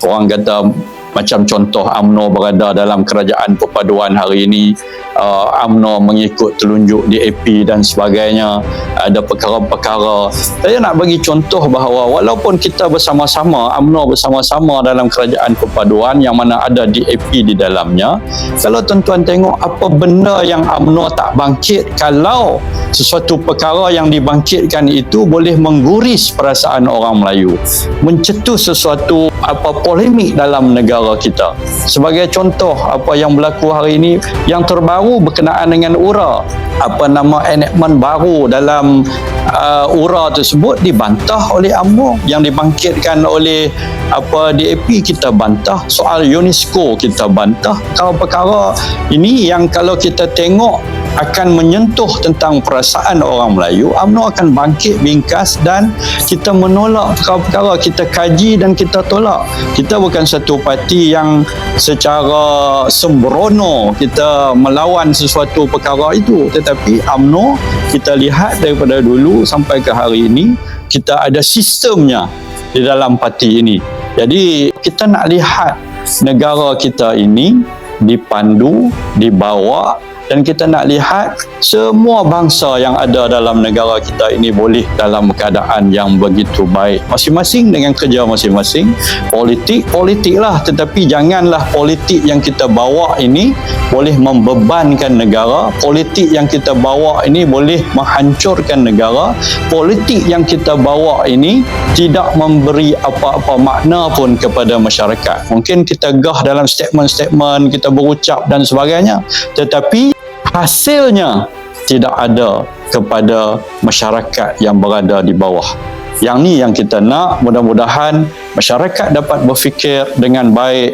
orang kata macam contoh UMNO berada dalam kerajaan perpaduan hari ini, UMNO mengikut telunjuk DAP dan sebagainya, ada perkara-perkara. Saya nak bagi contoh bahawa walaupun kita bersama-sama, UMNO bersama-sama dalam kerajaan perpaduan yang mana ada DAP di dalamnya, kalau tuan-tuan tengok apa benda yang UMNO tak bangkit, kalau sesuatu perkara yang dibangkitkan itu boleh mengguris perasaan orang Melayu, mencetus sesuatu polemik dalam negara kita. Sebagai contoh apa yang berlaku hari ini yang terbaru berkenaan dengan URA, enactment baru dalam URA tersebut dibantah oleh UMNO, yang dibangkitkan oleh DAP kita bantah, soal UNESCO kita bantah. Perkara ini yang kalau kita tengok akan menyentuh tentang perasaan orang Melayu, UMNO akan bangkit bingkas dan kita menolak perkara-perkara, kita kaji dan kita tolak. Kita bukan satu parti yang secara sembrono kita melawan sesuatu perkara itu, tetapi UMNO kita lihat daripada dulu sampai ke hari ini kita ada sistemnya di dalam parti ini. Jadi kita nak lihat negara kita ini dipandu, dibawa, dan kita nak lihat semua bangsa yang ada dalam negara kita ini boleh dalam keadaan yang begitu baik. Masing-masing dengan kerja masing-masing. Politik lah, tetapi janganlah politik yang kita bawa ini boleh membebankan negara. Politik yang kita bawa ini boleh menghancurkan negara. Politik yang kita bawa ini tidak memberi apa-apa makna pun kepada masyarakat. Mungkin kita gah dalam statement-statement, kita berucap dan sebagainya, tetapi hasilnya tidak ada kepada masyarakat yang berada di bawah. Yang ni yang kita nak, mudah-mudahan masyarakat dapat berfikir dengan baik.